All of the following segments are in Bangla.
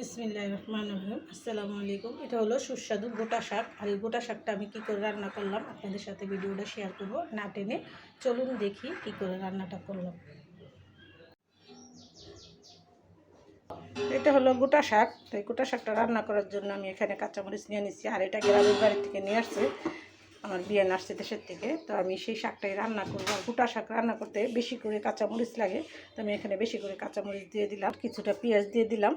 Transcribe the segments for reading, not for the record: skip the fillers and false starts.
বিসমিল্লাহির রহমানির রহিম। আসসালামু আলাইকুম। এটা হলো সুস্বাদু গোটা শাক। আর এই গোটা শাকটা আমি কী করে রান্না করলাম আপনাদের সাথে ভিডিওটা শেয়ার করব না টেনে। চলুন দেখি কী করে রান্নাটা করলাম। এটা হলো গোটা শাক। তো এই গোটা শাকটা রান্না করার জন্য আমি এখানে কাঁচামরিচ নিয়ে নিচ্ছি। আর এটা গ্রামের বাড়ি থেকে নিয়ে আসছে, আমার বিয়ে আসছে দেশের থেকে। তো আমি সেই শাকটাই রান্না করবো। আর গোটা শাক রান্না করতে বেশি করে কাঁচামরিচ লাগে, তো আমি এখানে বেশি করে কাঁচামরিচ দিয়ে দিলাম, কিছুটা পেঁয়াজ দিয়ে দিলাম,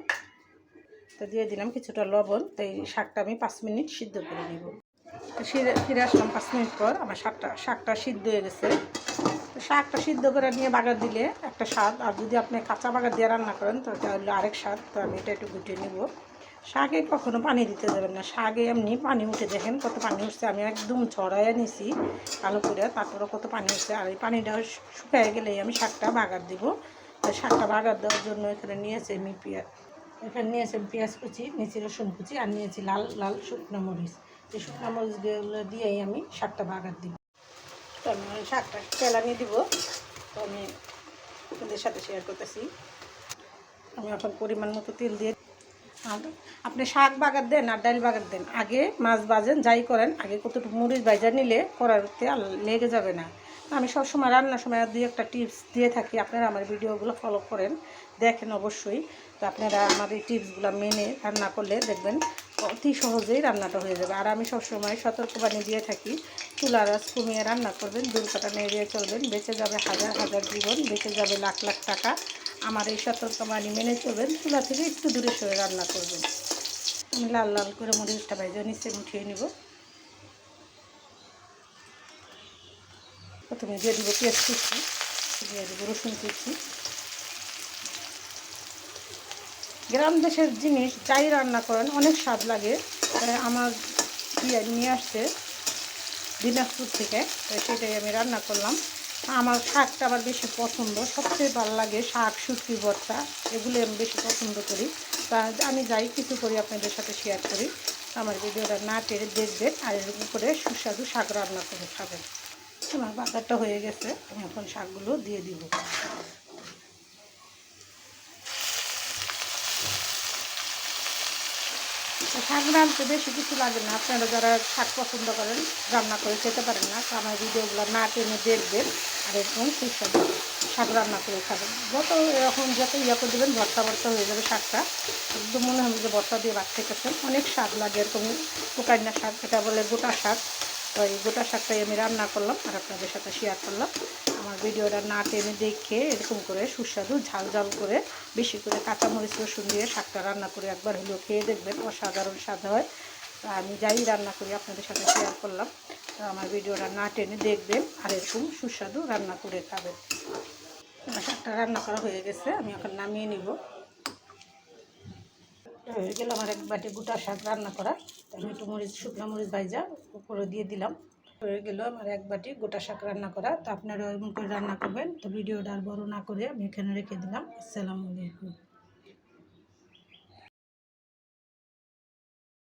তো দিয়ে দিলাম কিছুটা লবণ। তো এই শাকটা আমি 5 মিনিট সিদ্ধ করে নেব। তো ফিরে আসলাম 5 মিনিট পর। আমার শাকটা সিদ্ধ হয়ে গেছে। তো শাকটা সিদ্ধ করে নিয়ে বাগার দিলে একটা স্বাদ, আর যদি আপনি কাঁচা বাগার দিয়ে রান্না করেন তো এটা হলো আরেক স্বাদ। তো আমি এটা একটু গুটিয়ে নেব। শাকে কখনো পানি দিতে যাবেন না, শাকে এমনি পানি উঠে, দেখেন কত পানি উঠছে। আমি একদম ছড়াইয়া নিছি ভালো করে, তারপরে কত পানি উঠছে। আর এই পানিটা শুকিয়ে গেলেই আমি শাকটা বাগার দিব। তো শাকটা বাগার দেওয়ার জন্য এখানে নিয়েছি আমি এখানে নিয়েছি পেঁয়াজ কুচি, নিয়েছি রসুন কুচি, আর নিয়েছি লাল লাল শুকনো মরিচ। এই শুকনো মরিচগুলো দিয়েই আমি শাকটা বাগার দিব। তো আমি শাকটা তেলানিয়ে দিব। তো আমি আপনাদের সাথে শেয়ার করতেছি। আমি এখন পরিমাণ মতো তেল দিয়ে, আর আপনি শাক বাগার দেন আর ডাল বাগার দেন, আগে মাছ ভাজেন যাই করেন, আগে কতটুকু মরিচ ভাজা নিলে কড়াইতে আর লেগে যাবে না। আমি সবসময় রান্নার সময় দুই একটা টিপস দিয়ে থাকি, আপনারা আমার ভিডিওগুলো ফলো করেন, দেখেন অবশ্যই। তো আপনারা আমার এই টিপসগুলো মেনে রান্না করলে দেখবেন অতি সহজেই রান্নাটা হয়ে যাবে। আর আমি সবসময় সতর্কবাণী দিয়ে থাকি, চুলার আঁচ কমিয়ে রান্না করবেন, দুর্ঘটনা এড়িয়ে চলবেন, বেঁচে যাবে হাজার হাজার জীবন, বেঁচে যাবে লাখ লাখ টাকা। আমার এই সতর্কবাণী মেনে চলবেন, চুলা থেকে একটু দূরে সরে রান্না করবেন। আমি লাল লাল করে মরিচটা ভেজে নিচে উঠিয়ে নিব। প্রথমে দিয়ে দিব পেঁয়াজ কুচি, দিয়ে দেবো রসুন কুচি। গ্রাম দেশের জিনিস যাই রান্না করেন অনেক স্বাদ লাগে। আমার বিয়ে নিয়ে আসছে দিনাজপুর থেকে, সেটাই আমি রান্না করলাম। আমার শাকটা আবার বেশি পছন্দ, সবচেয়ে ভালো লাগে শাক, শুটকি ভর্তা, এগুলো আমি বেশি পছন্দ করি। তা আমি যাই কিছু করি আপনাদের সাথে শেয়ার করি। আমার ভিডিওটা না টেরে দেখবেন, আর এর উপরে সুস্বাদু শাক রান্না করে খাবেন। আমার বাজারটা হয়ে গেছে, আমি এখন শাকগুলো দিয়ে দিব। শাক রাঁধতে বেশি কিছু লাগে না, আপনারা যারা শাক পছন্দ করেন রান্না করে খেতে পারেন না, তো আমার ভিডিওগুলো না টেনে দেখবেন, আর এরকম সুস্বাদু শাক রান্না করে খাবেন। যত করে দেবেন ভর্তা ভর্তা হয়ে যাবে শাকটা, একদম মনে হবে যে ভর্তা দিয়ে ভাত খেতেছেন। অনেক স্বাদ লাগে এরকম পুকাইনা শাক, এটা বলে গোটা শাক। তো এই গোটা শাকটাই আমি রান্না করলাম আর আপনাদের সাথে শেয়ার করলাম। আমার ভিডিওটা না টেনে দেখে এরকম করে সুস্বাদু ঝাল ঝাল করে বেশি করে কাঁচামরিচ রসুন দিয়ে শাকটা রান্না করে একবার হলেও খেয়ে দেখবেন, অসাধারণ স্বাদ হয়। তা আমি যাই রান্না করি আপনাদের সাথে শেয়ার করলাম। তো আমার ভিডিওটা না টেনে দেখবেন আর এরকম সুস্বাদু রান্না করে খাবেন। শাকটা রান্না করা হয়ে গেছে, আমি এখন নামিয়ে নিব। হয়ে গেল আমার এক বাটি গোটা শাক রান্না করা। আমি একটু শুকনো মরিচ ভাজা উপরে দিয়ে দিলাম। হয়ে গেল আমার এক বাটি গোটা শাক রান্না করা। তো আপনারা এমন করে রান্না করবেন। তো ভিডিওটা আর বড় না করে আমি এখানে রেখে দিলাম। আসসালামু আলাইকুম।